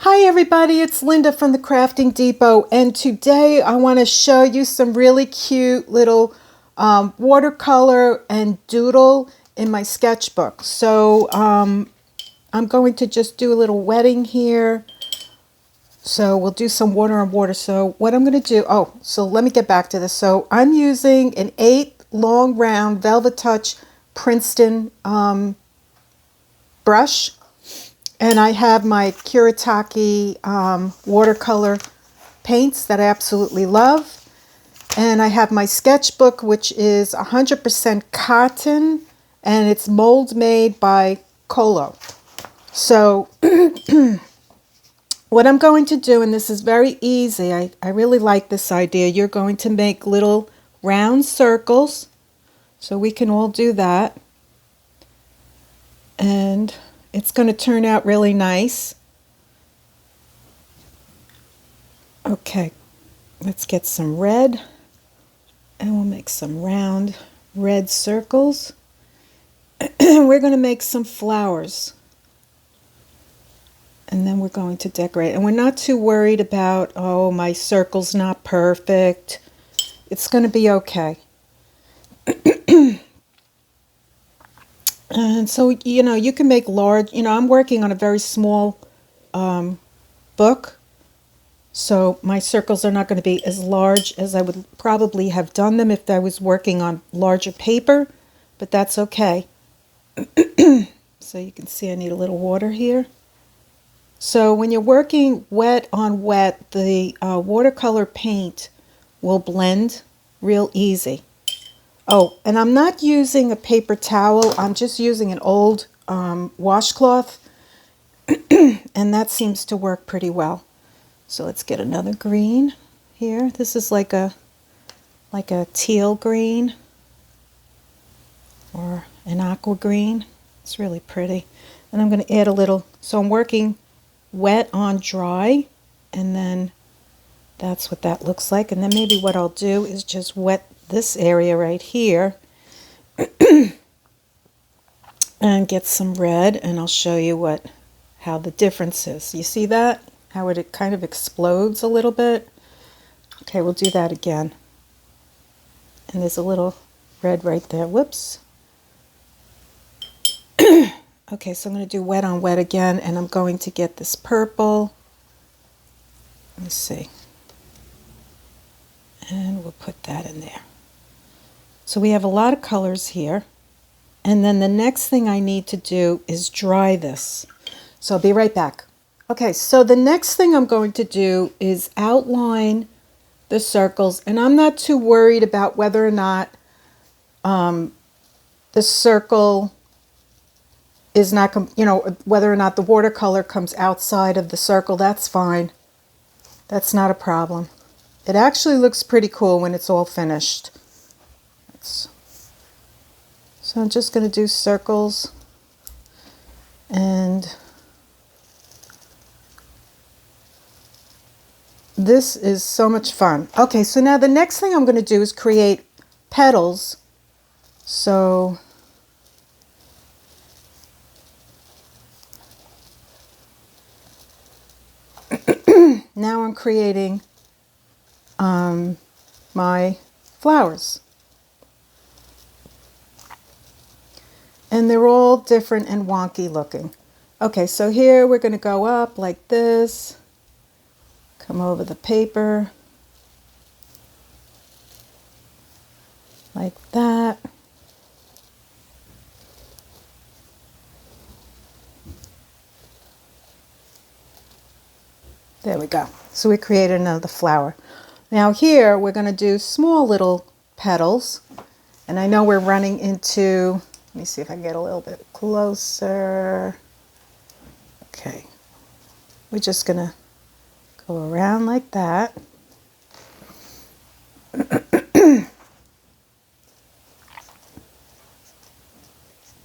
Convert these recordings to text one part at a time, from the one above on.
Hi everybody, it's Linda from the Crafting Depot, and today I want to show you some really cute little watercolor and doodle in my sketchbook. So I'm going to just do a little wetting here. So we'll do some water on water. So what I'm going to do, so let me get back to this. So I'm using an 8 long round Velvet Touch Princeton brush. And I have my Kuretake watercolor paints that I absolutely love. And I have my sketchbook, which is 100% cotton, and it's mold made by Colo. So what I'm going to do, and this is very easy, I really like this idea. You're going to make little round circles, so we can all do that. And it's going to turn out really nice. Okay, let's get some red, and we'll make some round red circles. We're going to make some flowers, and then we're going to decorate. And we're not too worried about, oh, my circle's not perfect. It's going to be okay. And so, you can make large, I'm working on a very small book. So my circles are not going to be as large as I would probably have done them if I was working on larger paper, but that's okay. So you can see I need a little water here. So when you're working wet on wet, the watercolor paint will blend real easy. Oh, and I'm not using a paper towel. I'm just using an old washcloth, and that seems to work pretty well. So let's get another green here. This is like a teal green or an aqua green. It's really pretty. And I'm going to add a little, so I'm working wet on dry, and then that's what that looks like. And then maybe what I'll do is just wet this area right here and get some red, and I'll show you how the difference is. You see that? How it kind of explodes a little bit. Okay, we'll do that again. And there's a little red right there. Whoops. Okay, so I'm going to do wet on wet again, and I'm going to get this purple. Let me see. And we'll put that in there. So we have a lot of colors here. And then the next thing I need to do is dry this. So I'll be right back. Okay, so the next thing I'm going to do is outline the circles, and I'm not too worried about whether or not the circle is not, whether or not the watercolor comes outside of the circle. That's fine. That's not a problem. It actually looks pretty cool when it's all finished. So I'm just going to do circles, and this is so much fun. Okay, so now the next thing I'm going to do is create petals. So now I'm creating my flowers. And they're all different and wonky looking. Okay, so here we're going to go up like this. Come over the paper, like that. There we go. So we created another flower. Now here we're going to do small little petals. And I know we're running into, let me see if I can get a little bit closer. Okay. We're just going to go around like that.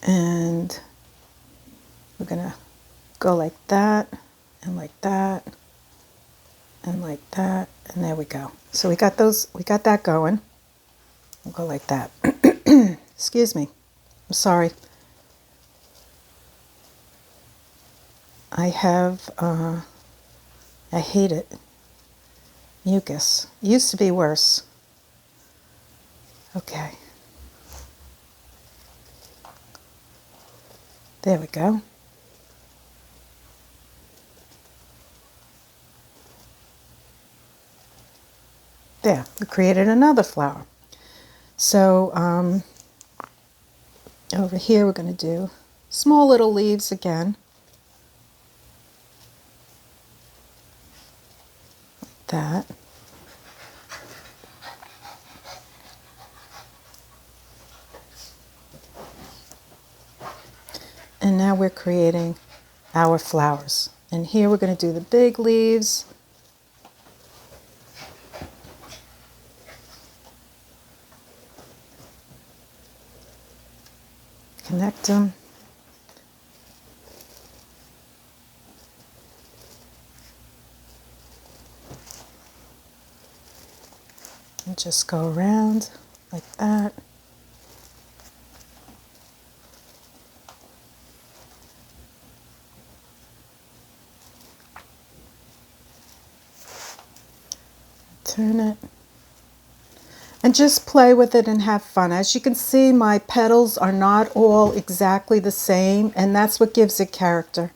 And we're going to go like that, and like that, and like that, and there we go. So we got that going. We'll go like that. Excuse me. I'm sorry. I have I hate it. Mucus. It used to be worse. Okay. There we go. There, we created another flower. So over here we're going to do small little leaves again. Like that. And now we're creating our flowers. And here we're going to do the big leaves. Connect them. And just go around like that. Turn it. And just play with it and have fun. As you can see, my petals are not all exactly the same, and that's what gives it character.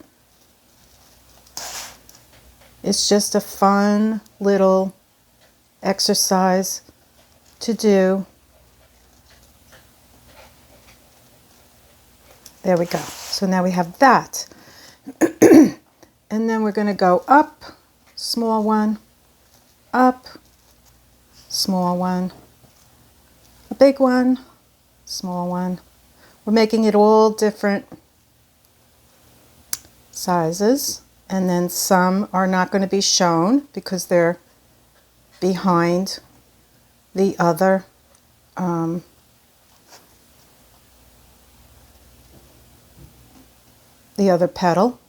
It's just a fun little exercise to do. There we go. So now we have that. And then we're going to go up, small one, up, small one, a big one, small one. We're making it all different sizes, and then some are not going to be shown because they're behind the other petal.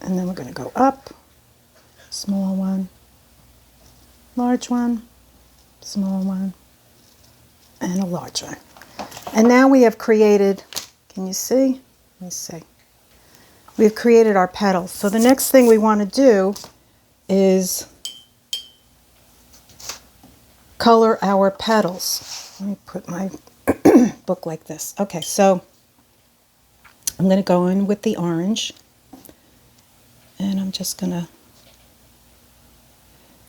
And then we're going to go up, small one, large one, small one, and a large one. And now we have created, can you see? Let me see. We've created our petals. So the next thing we want to do is color our petals. Let me put my book like this. Okay, so I'm going to go in with the orange. And I'm just going to,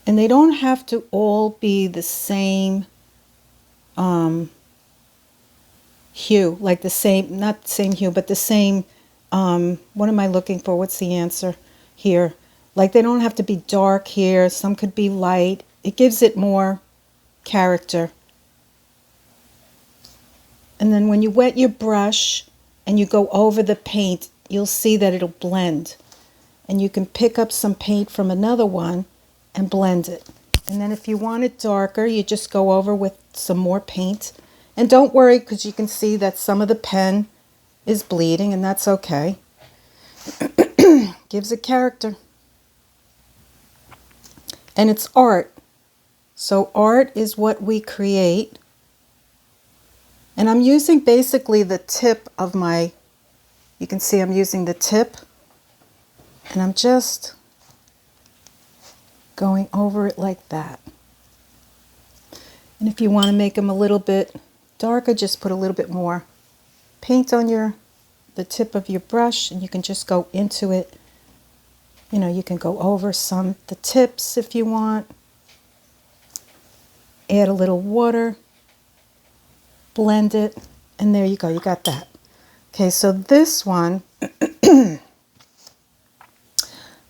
and they don't have to all be the same hue, like the same, not the same hue, but the same, what am I looking for? What's the answer here? Like they don't have to be dark here. Some could be light. It gives it more character. And then when you wet your brush and you go over the paint, you'll see that it'll blend. And you can pick up some paint from another one and blend it. And then if you want it darker, you just go over with some more paint. And don't worry, because you can see that some of the pen is bleeding, and that's okay. Gives it character. And it's art. So art is what we create. And I'm using basically the tip of my, you can see I'm using the tip. And I'm just going over it like that. And if you want to make them a little bit darker, just put a little bit more paint on the tip of your brush, and you can just go into it. You know, you can go over the tips if you want. Add a little water, blend it, and there you go, you got that. Okay, so this one, I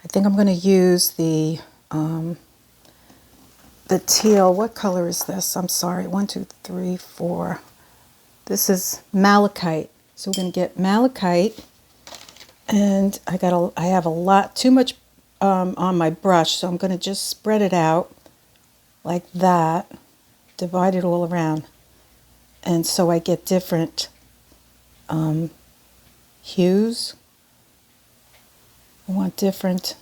think I'm going to use the teal. What color is this? I'm sorry. 1, 2, 3, 4. This is malachite. So we're going to get malachite, and I have a lot too much on my brush, so I'm going to just spread it out like that, divide it all around, and so I get different hues. I want different,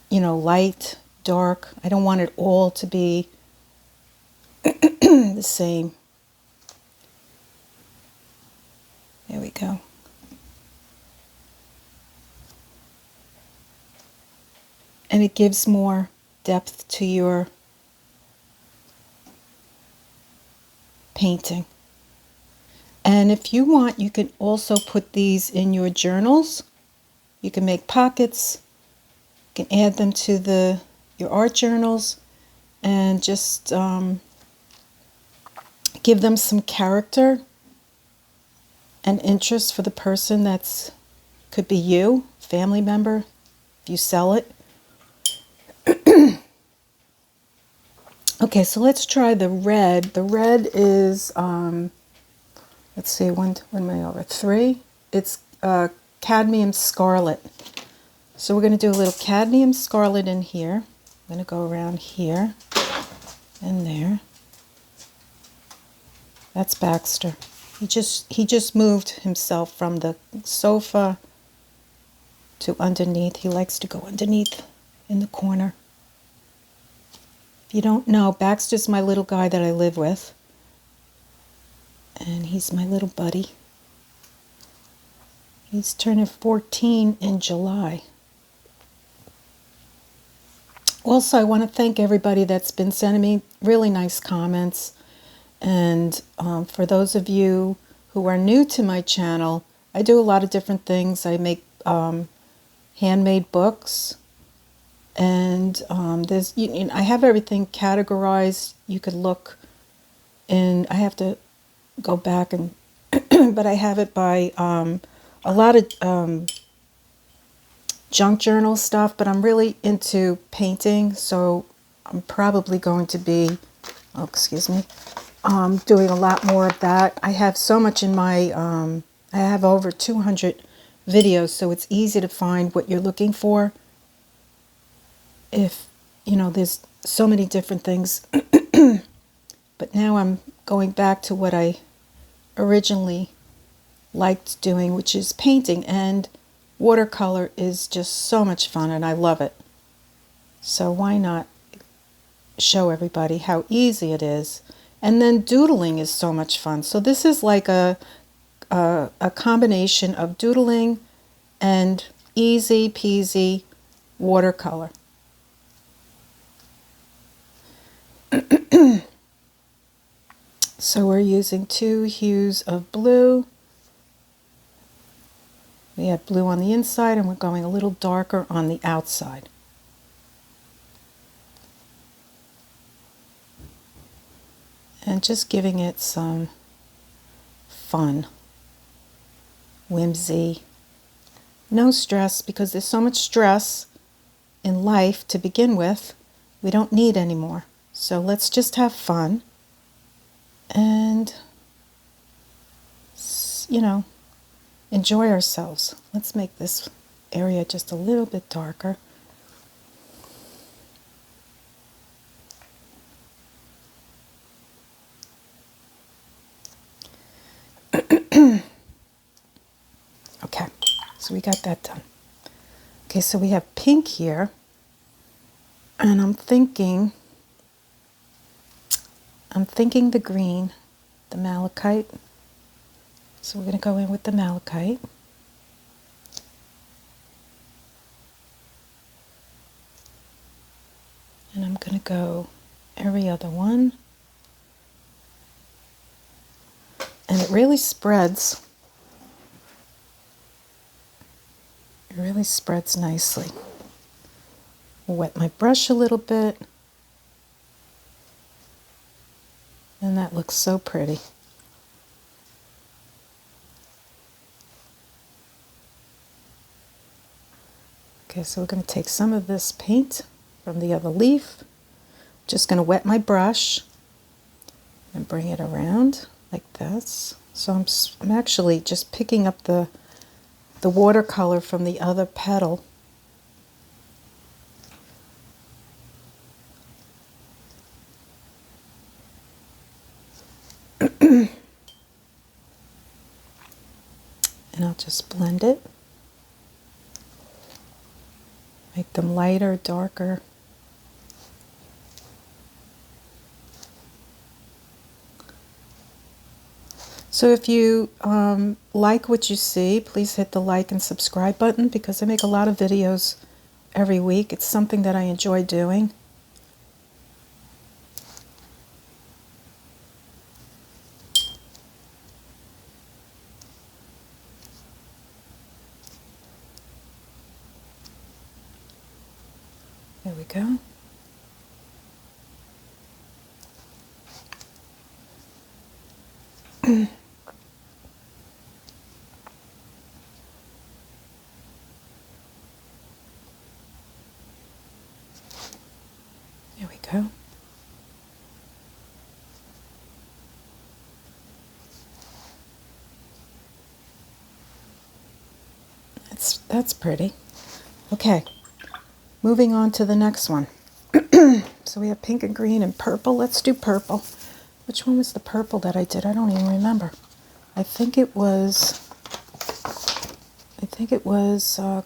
light, dark. I don't want it all to be the same. There we go. and it gives more depth to your painting. And if you want, you can also put these in your journals. You can make pockets. You can add them to your art journals and just give them some character and interest for the person that's could be you, family member, if you sell it. Okay, so let's try the red. The red is, let's see, when am I over? 3. It's cadmium scarlet. So we're going to do a little cadmium scarlet in here. I'm going to go around here and there. That's Baxter. He just moved himself from the sofa to underneath. He likes to go underneath in the corner. If you don't know, Baxter's my little guy that I live with. And he's my little buddy. He's turning 14 in July. Also, I want to thank everybody that's been sending me really nice comments. And for those of you who are new to my channel, I do a lot of different things. I make handmade books. And I have everything categorized. You could look in, I have to go back and, but I have it by a lot of junk journal stuff, but I'm really into painting, so I'm probably going to be, oh, excuse me, doing a lot more of that. I have so much in my, I have over 200 videos, so it's easy to find what you're looking for. If, there's so many different things. But now I'm going back to what I originally liked doing, which is painting. And watercolor is just so much fun, and I love it. So why not show everybody how easy it is? And then doodling is so much fun. So this is like a combination of doodling and easy peasy watercolor. So we're using 2 hues of blue. We have blue on the inside, and we're going a little darker on the outside. And just giving it some fun, whimsy. No stress, because there's so much stress in life to begin with. We don't need any more. So let's just have fun and, enjoy ourselves. Let's make this area just a little bit darker. Okay, so we got that done. Okay, so we have pink here, and I'm thinking the green, the malachite. So we're going to go in with the malachite. And I'm going to go every other one. And it really spreads. It really spreads nicely. Wet my brush a little bit. And that looks so pretty. Okay, so we're going to take some of this paint from the other leaf. Just going to wet my brush and bring it around like this. So I'm actually just picking up the watercolor from the other petal. And I'll just blend it. Make them lighter, darker. So if you like what you see, please hit the like and subscribe button, because I make a lot of videos every week. It's something that I enjoy doing. There we go. There we go. That's pretty. Okay, moving on to the next one. So we have pink and green and purple. Let's do purple. Which one was the purple that I did? I don't even remember. I think it was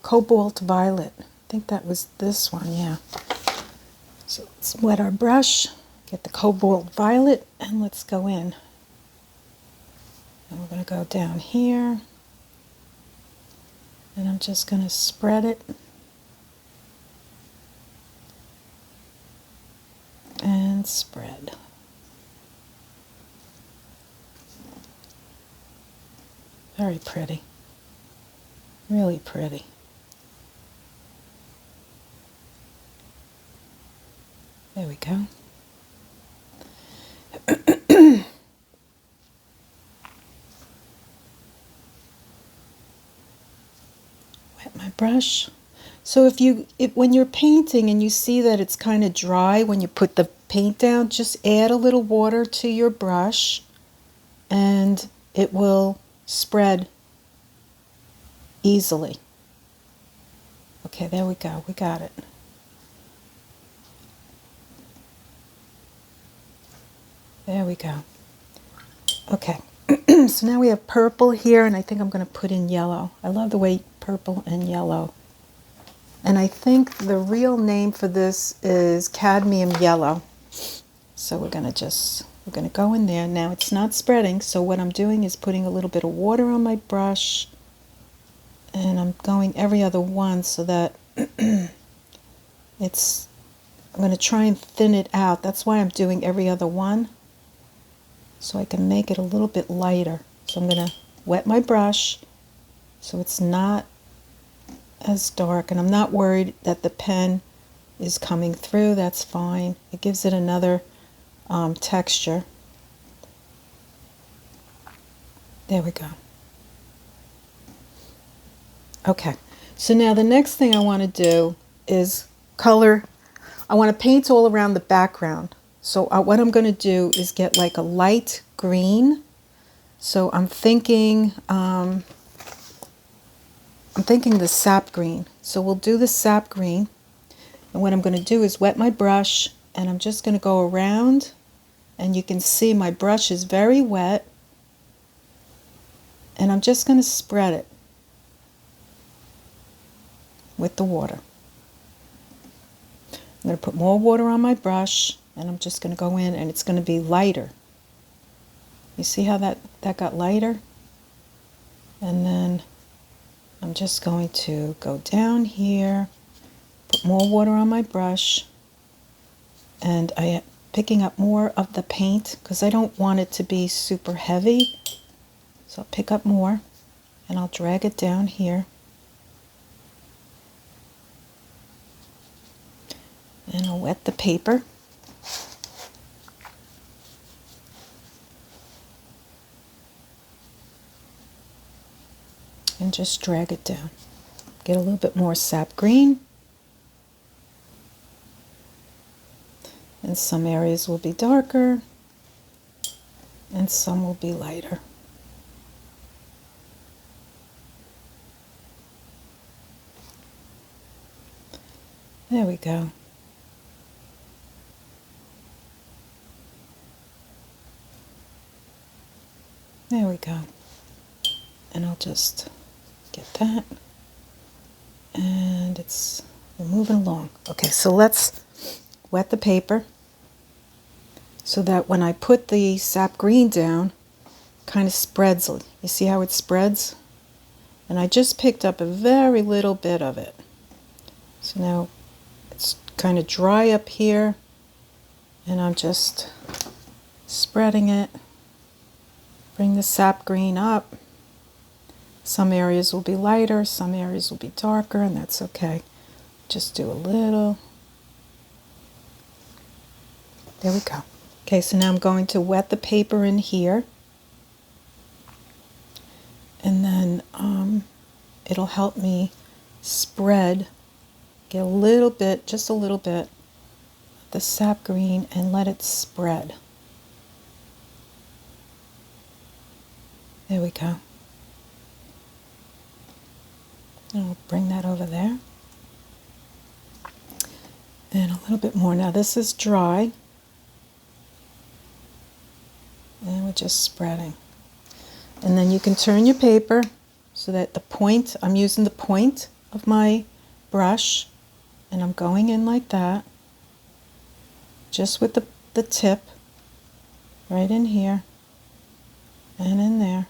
cobalt violet. I think that was this one, yeah. So let's wet our brush, get the cobalt violet, and let's go in. And we're going to go down here. And I'm just going to spread it. And spread. Very pretty. Really pretty. There we go. Wet my brush. So when you're painting and you see that it's kind of dry when you put the paint down, just add a little water to your brush and it will spread easily. Okay, there we go. We got it. There we go. Okay, so now we have purple here, and I think I'm going to put in yellow. I love the way purple and yellow. And I think the real name for this is cadmium yellow. So we're going to go in there. Now it's not spreading, so what I'm doing is putting a little bit of water on my brush, and I'm going every other one so that I'm going to try and thin it out. That's why I'm doing every other one, so I can make it a little bit lighter. So I'm going to wet my brush so it's not as dark, and I'm not worried that the pen is coming through. That's fine. It gives it another texture. There we go. Okay, so now the next thing I want to do is color. I want to paint all around the background. So what I'm going to do is get like a light green. So I'm thinking the sap green. So we'll do the sap green. And what I'm going to do is wet my brush, and I'm just going to go around, and you can see my brush is very wet, and I'm just going to spread it with the water. I'm going to put more water on my brush, and I'm just going to go in, and it's going to be lighter. You see how that got lighter? And then I'm just going to go down here, put more water on my brush, and I am picking up more of the paint because I don't want it to be super heavy. So I'll pick up more, and I'll drag it down here. And I'll wet the paper. And just drag it down. Get a little bit more sap green. And some areas will be darker, and some will be lighter. There we go. There we go. And I'll just get that. And we're moving along. Okay, so let's wet the paper so that when I put the sap green down, kind of spreads. You see how it spreads? And I just picked up a very little bit of it. So now it's kind of dry up here, and I'm just spreading it. Bring the sap green up. Some areas will be lighter, some areas will be darker, and that's okay. Just do a little. There we go. Okay, so now I'm going to wet the paper in here, and then it'll help me spread, get a little bit, just a little bit, of the sap green and let it spread. There we go. And I'll bring that over there. And a little bit more. Now this is dry. And we're just spreading. And then you can turn your paper so that the point, I'm using the point of my brush, and I'm going in like that, just with the tip, right in here, and in there.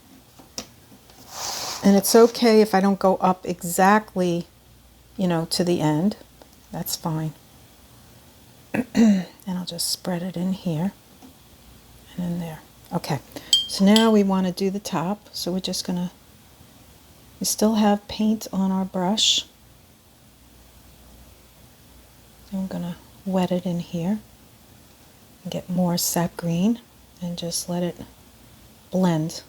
And it's okay if I don't go up exactly, to the end. That's fine. And I'll just spread it in here and in there. Okay, so now we want to do the top. So we're just going to, we still have paint on our brush. I'm going to wet it in here and get more sap green and just let it blend.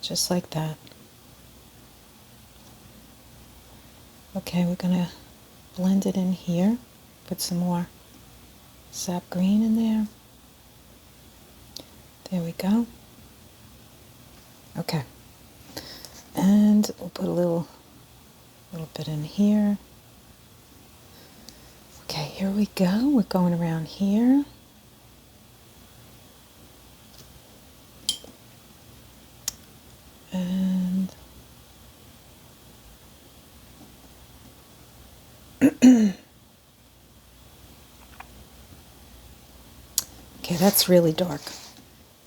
Just like that. Okay, we're going to blend it in here. Put some more sap green in there. There we go. Okay. And we'll put a little bit in here. Okay, here we go. We're going around here. And okay, that's really dark.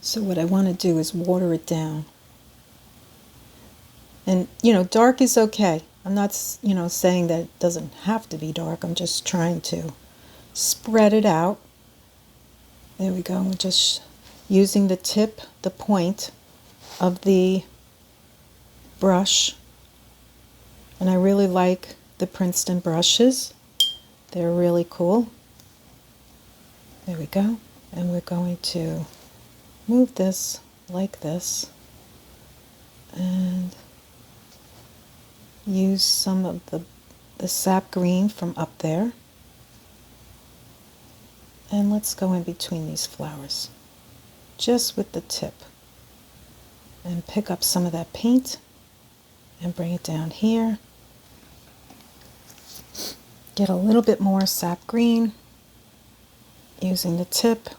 So what I want to do is water it down. And, dark is okay. I'm not, saying that it doesn't have to be dark. I'm just trying to spread it out. There we go. We're just using the tip, the point of the brush. And I really like the Princeton brushes. They're really cool. There we go. And we're going to move this like this and use some of the sap green from up there. And let's go in between these flowers, just with the tip. And pick up some of that paint and bring it down here. Get a little bit more sap green using the tip.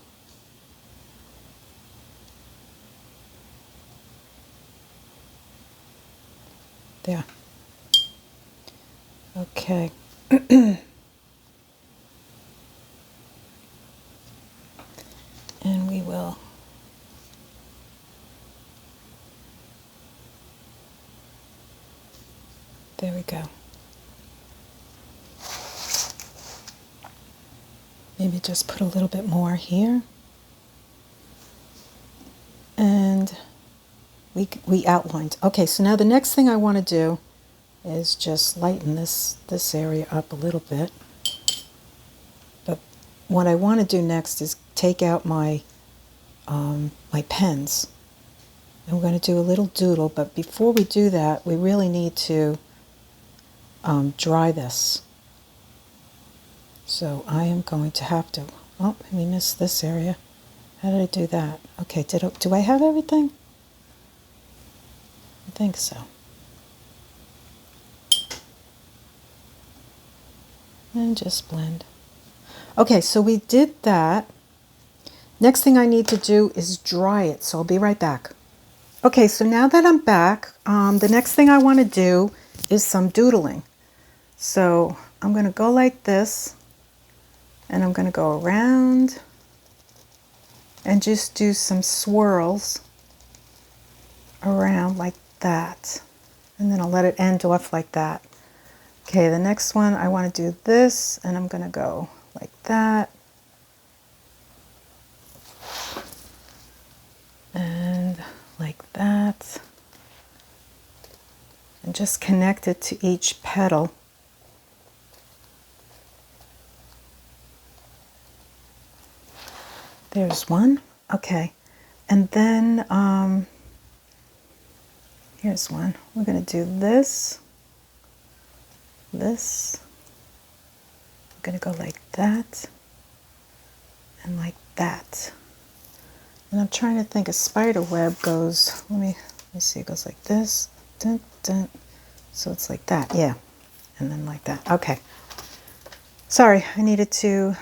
There. Okay. And we will there we go. Maybe just put a little bit more here. And we outlined. Okay, so now the next thing I want to do is just lighten this area up a little bit. But what I want to do next is take out my my pens. And we're going to do a little doodle, but before we do that, we really need to dry this. So I am going to have to, oh, we missed this area. How did I do that? Okay, do I have everything? I think so. And just blend. Okay, so we did that. Next thing I need to do is dry it, so I'll be right back. Okay, so now that I'm back, the next thing I want to do is some doodling. So I'm going to go like this, and I'm going to go around and just do some swirls around like that. And then I'll let it end off like that. Okay, the next one, I want to do this, and I'm going to go like that. And like that. And just connect it to each petal. There's one. Okay. And then here's one. We're going to do this. This. I'm going to go like that. And like that. And I'm trying to think a spider web goes, let me see, it goes like this. Dun, dun. So it's like that, yeah. And then like that. Okay. Sorry, I needed to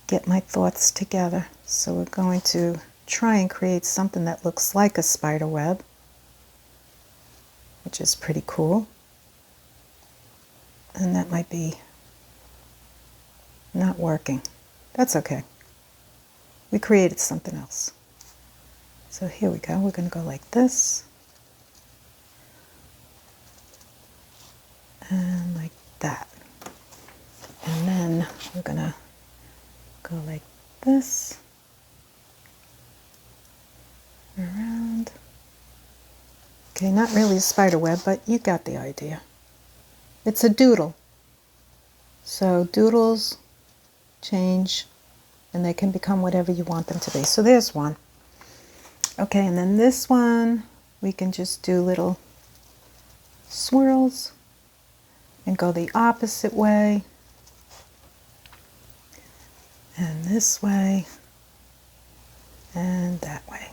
get my thoughts together. So we're going to try and create something that looks like a spider web, which is pretty cool. And that might be not working. That's okay. We created something else. So here we go. We're going to go like this. And like that. And then we're going to go like this. Around. Okay, not really a spider web, but you got the idea. It's a doodle. So doodles change and they can become whatever you want them to be. So there's one. Okay, and then this one, we can just do little swirls and go the opposite way. And this way. And that way.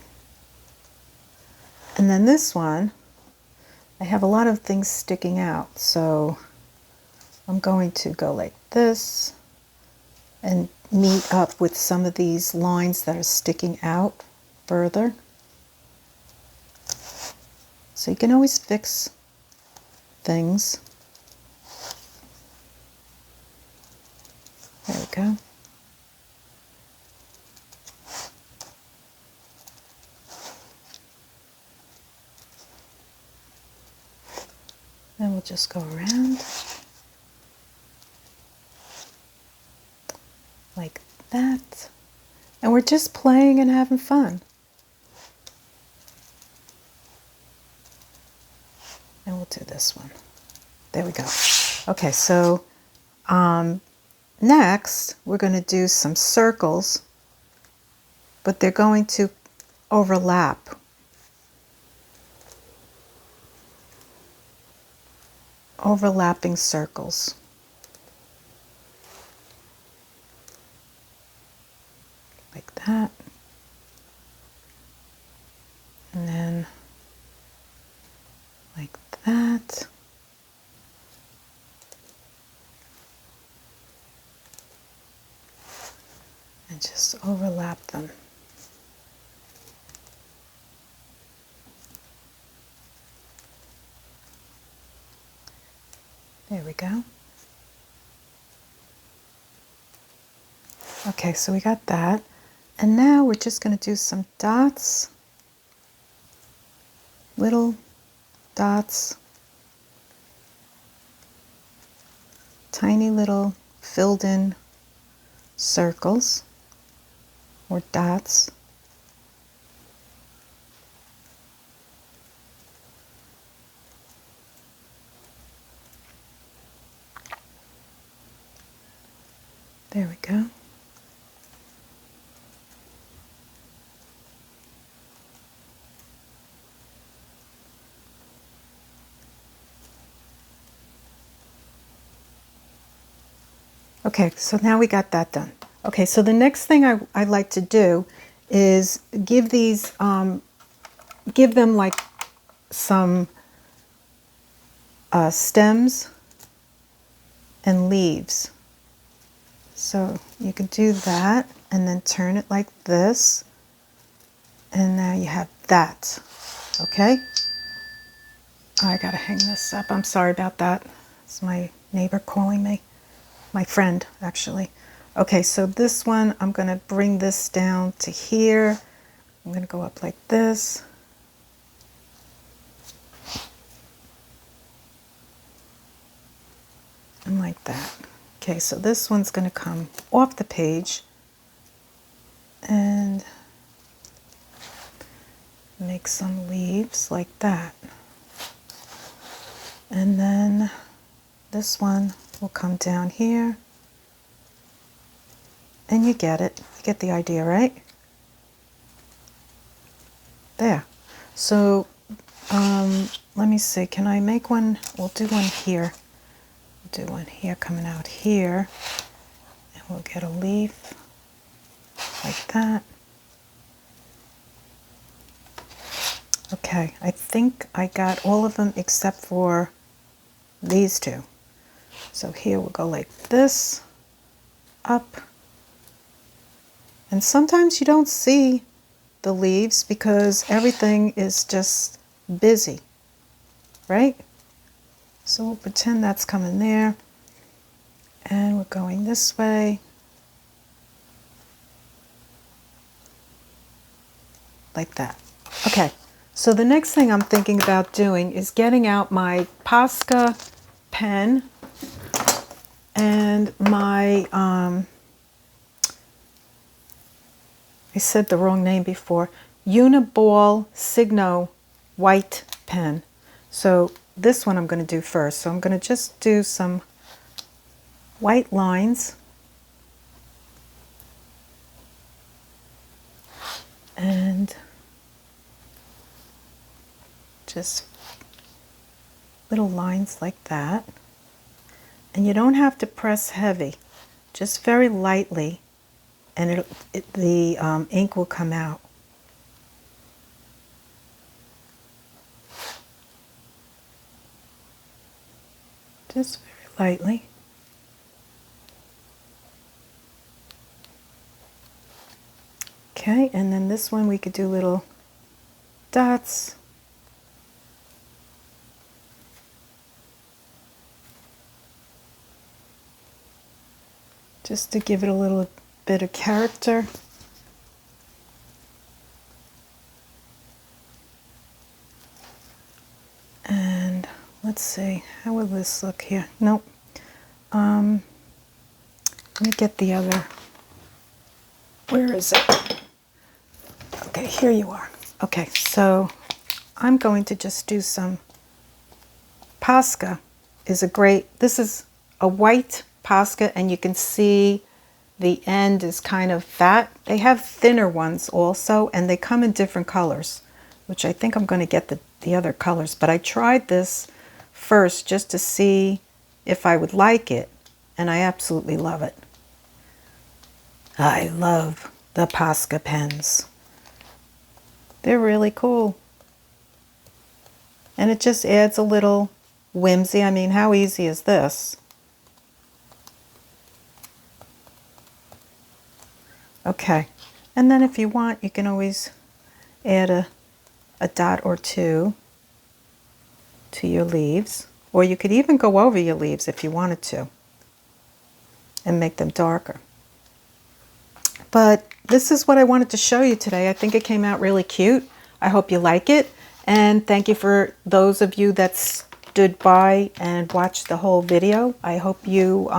And then this one, I have a lot of things sticking out. So I'm going to go like this and meet up with some of these lines that are sticking out further. So you can always fix things. There we go. Then we'll just go around like that. And we're just playing and having fun. And we'll do this one. There we go. Okay, so next we're going to do some circles, but they're going to overlap. Overlapping circles. Like that. And then like that. And just overlap them. There we go. Okay, so we got that. And now we're just going to do some dots. Little dots. Tiny little filled in circles or dots. There we go. Okay, so now we got that done. Okay, so the next thing I'd like to do is give these, give them like some stems and leaves. So you can do that and then turn it like this. And now you have that. Okay? I gotta hang this up. I'm sorry about that. It's my neighbor calling me. My friend, actually. Okay, so this one, I'm gonna bring this down to here. I'm gonna go up like this. And like that. Okay, so this one's going to come off the page and make some leaves like that. And then this one will come down here. And you get it. You get the idea, right? There. So let me see. Can I make one? We'll do one here. We'll do one here coming out here. And we'll get a leaf like that. Okay, I think I got all of them except for these two. So here we'll go like this, up. And sometimes you don't see the leaves because everything is just busy, right? So we'll pretend that's coming there. And we're going this way. Like that. Okay, so the next thing I'm thinking about doing is getting out my Posca pen and my, I said the wrong name before, Uniball Signo white pen. So this one I'm going to do first. So I'm going to just do some white lines. And just little lines like that. And you don't have to press heavy, just very lightly, and the ink will come out. Just very lightly. Okay, and then this one we could do little dots. Just to give it a little bit of character. And let's see, how will this look here? Nope. Let me get the other. Where is it? Okay, here you are. Okay, so I'm going to just do some Posca. This is a white Posca, and you can see the end is kind of fat. They have thinner ones also, and they come in different colors, which I think I'm going to get the other colors. But I tried this first just to see if I would like it, and I absolutely love it. I love the Posca pens. They're really cool. And it just adds a little whimsy. I mean, how easy is this? Okay, and then if you want, you can always add a dot or two to your leaves, or you could even go over your leaves if you wanted to and make them darker. But this is what I wanted to show you today. I think it came out really cute. I hope you like it, and thank you for those of you that stood by and watched the whole video. I hope you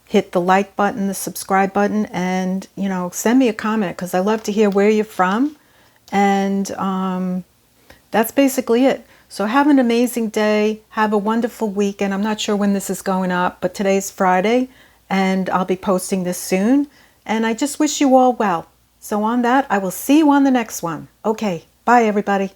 hit the like button, the subscribe button, and send me a comment, because I love to hear where you're from. And that's basically it. So have an amazing day. Have a wonderful weekend. I'm not sure when this is going up, but today's Friday, and I'll be posting this soon. And I just wish you all well. So on that, I will see you on the next one. Okay, bye everybody.